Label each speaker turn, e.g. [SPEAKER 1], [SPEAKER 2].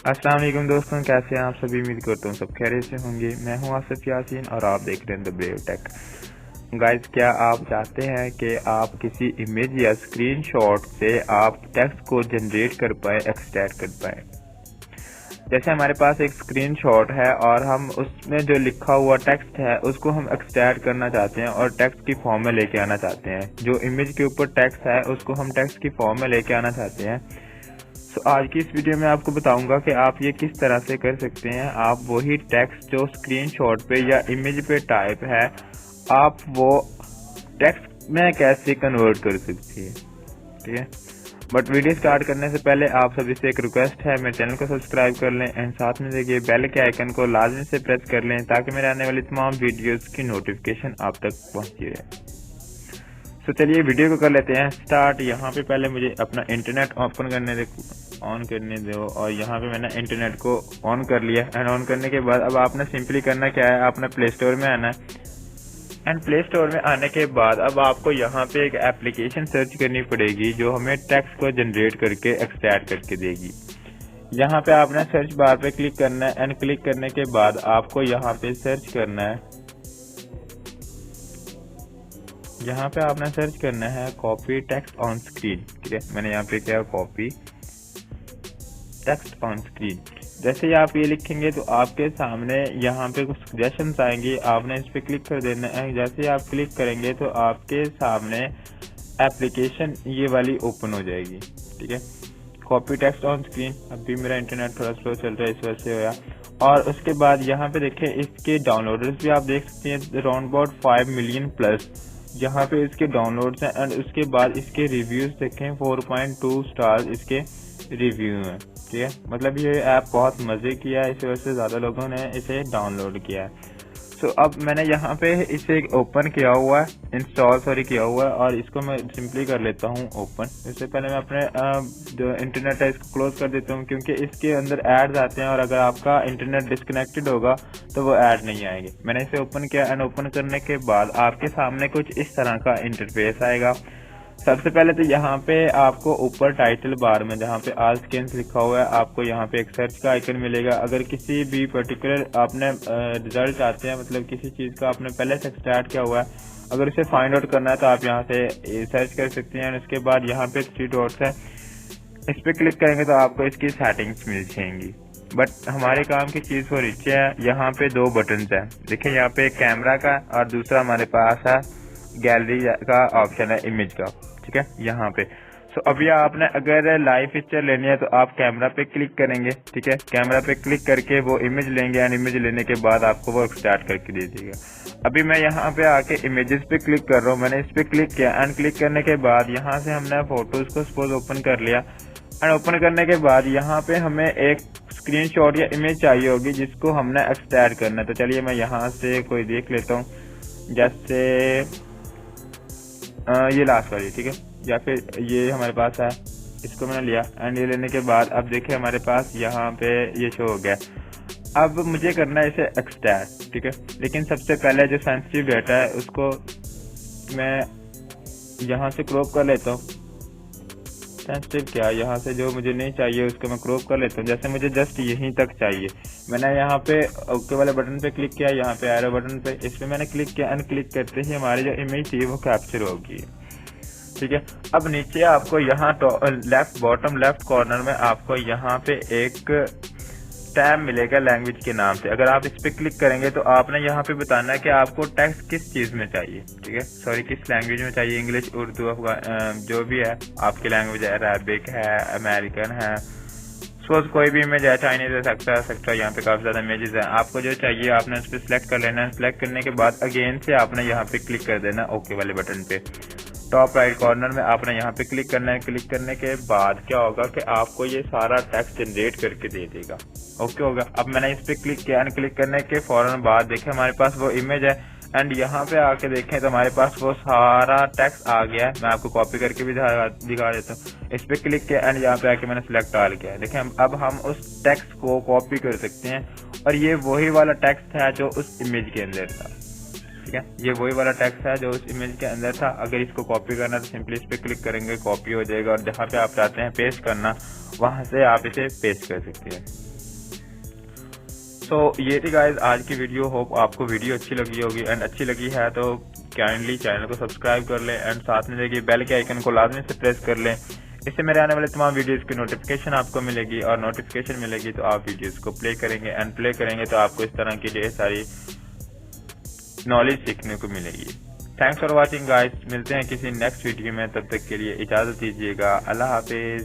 [SPEAKER 1] अस्सलाम वालेकुम दोस्तों, कैसे हैं आप सभी। उम्मीद करता हूँ सब खैरियत से होंगे। मैं हूँ आसिफ यासीन और आप देख रहे हैं द ब्रेव टेक। गाइस, क्या आप चाहते हैं कि आप किसी इमेज या स्क्रीनशॉट से आप टेक्स्ट को जनरेट कर पाए, एक्सट्रैक्ट कर पाए। जैसे हमारे पास एक स्क्रीनशॉट है और हम उसमें जो लिखा हुआ टेक्स्ट है उसको हम एक्सट्रैक्ट करना चाहते हैं और टेक्स्ट की फॉर्म में लेके आना चाहते हैं। जो इमेज के ऊपर टेक्स्ट है उसको हम टेक्स्ट की फॉर्म में लेके आना चाहते हैं। तो आज की इस वीडियो में आपको बताऊंगा कि आप ये किस तरह से कर सकते हैं। आप वही टेक्स्ट जो स्क्रीनशॉट पे या इमेज पे टाइप है, आप वो टेक्स्ट में कैसे कन्वर्ट कर सकते हैं। ठीक है, बट वीडियो स्टार्ट करने से पहले आप सभी से एक रिक्वेस्ट है, मेरे चैनल को सब्सक्राइब कर लें एंड साथ में देखिए बेल के आइकन को लाजमी से प्रेस कर लें ताकि मेरे आने वाली तमाम वीडियोस की नोटिफिकेशन आप तक पहुंचती रहे। तो चलिए वीडियो को कर लेते हैं स्टार्ट। यहाँ पे पहले मुझे अपना इंटरनेट ऑन करने दो और यहाँ पे मैंने इंटरनेट को ऑन कर लिया। एंड ऑन करने के बाद अब आपने सिंपली करना क्या है, आपने प्ले स्टोर में आना है। एंड प्ले स्टोर में आने के बाद अब आपको यहाँ पे एक एप्लीकेशन सर्च करनी पड़ेगी जो हमें टेक्स्ट को जनरेट करके एक्सट्रैक्ट करके देगी। यहाँ पे आपने सर्च बार पे क्लिक करना है एंड क्लिक करने के बाद आपको यहाँ पे सर्च करना है, यहाँ पे आपने सर्च करना है कॉपी टेक्स्ट ऑन स्क्रीन। ठीक है, मैंने यहाँ पे किया कॉपी टेक्स्ट ऑन स्क्रीन। जैसे ही आप ये लिखेंगे तो आपके सामने यहाँ पे कुछ सजेशंस आएंगे, आपने इस पे क्लिक कर देना है। जैसे ही आप क्लिक करेंगे तो आपके सामने एप्लीकेशन ये वाली ओपन हो जाएगी। ठीक है, कॉपी टेक्स्ट ऑन स्क्रीन। अभी मेरा इंटरनेट थोड़ा स्लो चल रहा है इस वजह से होया। और उसके बाद यहाँ पे देखें इसके डाउनलोडर्स भी आप देख सकते हैं, अराउंड अबाउट 5 मिलियन प्लस यहाँ पे इसके डाउनलोड्स हैं। एंड उसके बाद इसके रिव्यूज देखें, 4.2 स्टार्स इसके रिव्यू हैं। ठीक है, मतलब ये ऐप बहुत मजे किया है, इस वजह से ज्यादा लोगों ने इसे डाउनलोड किया है। तो अब मैंने यहाँ पे इसे ओपन किया हुआ है, इंस्टॉल किया हुआ है और इसको मैं सिंपली कर लेता हूँ ओपन। इससे पहले मैं अपने जो इंटरनेट है इसको क्लोज कर देता हूँ क्योंकि इसके अंदर एड्स आते हैं और अगर आपका इंटरनेट डिस्कनेक्टेड होगा तो वो ऐड नहीं आएंगे। मैंने इसे ओपन किया एंड ओपन करने के बाद आपके सामने कुछ इस तरह का इंटरफेस आएगा। सबसे पहले तो यहाँ पे आपको ऊपर टाइटल बार में जहाँ पे ऑल स्कैन्स लिखा हुआ है, आपको यहाँ पे एक सर्च का आइकन मिलेगा। अगर किसी भी पर्टिकुलर आपने रिजल्ट चाहते हैं, मतलब किसी चीज का आपने पहले से स्टार्ट किया हुआ है, अगर इसे फाइंड आउट करना है तो आप यहाँ से सर्च कर सकते हैं। उसके बाद यहाँ पे 3 डॉट्स है, इस पे क्लिक करेंगे तो आपको इसकी सेटिंग्स मिल जाएंगी। बट हमारे काम की चीज वो नीचे है, यहाँ पे 2 बटन है। देखिए यहाँ पे कैमरा का और दूसरा हमारे पास है गैलरी का ऑप्शन है इमेज का। ठीक है, यहाँ पे सो अभी आपने अगर लाइव पिक्चर लेनी है तो आप कैमरा पे क्लिक करेंगे। ठीक है, कैमरा पे क्लिक करके वो इमेज लेंगे एंड इमेज लेने के बाद आपको वो स्टार्ट करके दे देगा। अभी मैं यहाँ पे आके इमेजेस पे क्लिक कर रहा हूँ। मैंने इस पे क्लिक किया एंड क्लिक करने के बाद यहाँ से हमने फोटोज को सपोज ओपन कर लिया एंड ओपन करने के बाद यहाँ पे हमें एक स्क्रीनशॉट या इमेज चाहिए होगी जिसको हमने एक्सट्रैक्ट करना है। तो चलिए मैं यहाँ से कोई देख लेता हूँ, जैसे ये लास्ट वाली। ठीक है, या फिर ये हमारे पास है, इसको मैंने लिया एंड ये लेने के बाद अब देखिए हमारे पास यहाँ पे ये शो हो गया। अब मुझे करना है इसे एक्सट्रैक्ट। ठीक है, लेकिन सबसे पहले जो सेंसिटिव डाटा है उसको मैं यहाँ से क्रॉप कर लेता हूँ। सेंसिटिव क्या, यहाँ से जो मुझे नहीं चाहिए उसको मैं क्रॉप कर लेता हूँ। जैसे मुझे जस्ट यहीं तक चाहिए, मैंने यहाँ पे ओके वाले बटन पे क्लिक किया, यहाँ पे एरो बटन पे, इस पे मैंने क्लिक किया एंड क्लिक करते ही हमारी जो इमेज थी वो कैप्चर होगी। ठीक है, अब नीचे आपको यहाँ लेफ्ट बॉटम लेफ्ट कॉर्नर में आपको यहाँ पे एक टैब मिलेगा लैंग्वेज के नाम से। अगर आप इस पे क्लिक करेंगे तो आपने यहाँ पे बताना है कि आपको टेक्स्ट किस चीज में चाहिए। ठीक है, सॉरी किस लैंग्वेज में चाहिए, इंग्लिश, उर्दू, जो भी है आपकी लैंग्वेज है, अरेबिक है, अमेरिकन है, सपोज कोई भी इमेज है, चाइनीज है, सेक्टर यहाँ पे काफी ज्यादा इमेजेस है। आपको जो चाहिए आपने उस पर सिलेक्ट कर लेना है। सिलेक्ट करने के बाद अगेन से आपने यहाँ पे क्लिक कर देना ओके वाले बटन पे। टॉप राइट कॉर्नर में आपने यहाँ पे क्लिक करना है। क्लिक करने के बाद क्या होगा कि आपको ये सारा टेक्स्ट जनरेट करके दे देगा। ओके होगा। अब मैंने इस पे क्लिक किया एंड क्लिक करने के फौरन बाद देखें हमारे पास वो इमेज है एंड यहाँ पे आके देखें तो हमारे पास वो सारा टेक्स्ट आ गया है। मैं आपको कॉपी करके भी दिखा देता हूँ। इस पे क्लिक किया एंड यहाँ पे आके मैंने सिलेक्ट ऑल किया। देखें अब हम उस टेक्स्ट को कॉपी कर सकते हैं और ये वही वाला टेक्स्ट है जो उस इमेज के अंदर था। ठीक है, ये वही वाला टेक्स्ट है जो उस इमेज के अंदर था। अगर इसको कॉपी करना तो सिंपली इस पे क्लिक करेंगे, कॉपी हो जाएगा और जहाँ पे आप चाहते हैं पेस्ट करना वहां से आप इसे पेस्ट कर सकते हैं। तो ये थी गाइज आज की वीडियो। होप आपको वीडियो अच्छी लगी होगी, एंड अच्छी लगी है तो काइंडली चैनल को सब्सक्राइब कर लें एंड साथ में देखिए बेल के आइकन को लाजमी से प्रेस कर लें। इससे मेरे आने वाले तमाम वीडियोस की नोटिफिकेशन आपको मिलेगी, और नोटिफिकेशन मिलेगी तो आप वीडियोस को प्ले करेंगे, एंड प्ले करेंगे तो आपको इस तरह की ढेर सारी नॉलेज सीखने को मिलेगी। थैंक्स फॉर वॉचिंग गाइस, मिलते हैं किसी नेक्स्ट वीडियो में, तब तक के लिए इजाजत दीजिएगा। अल्लाह हाफिज।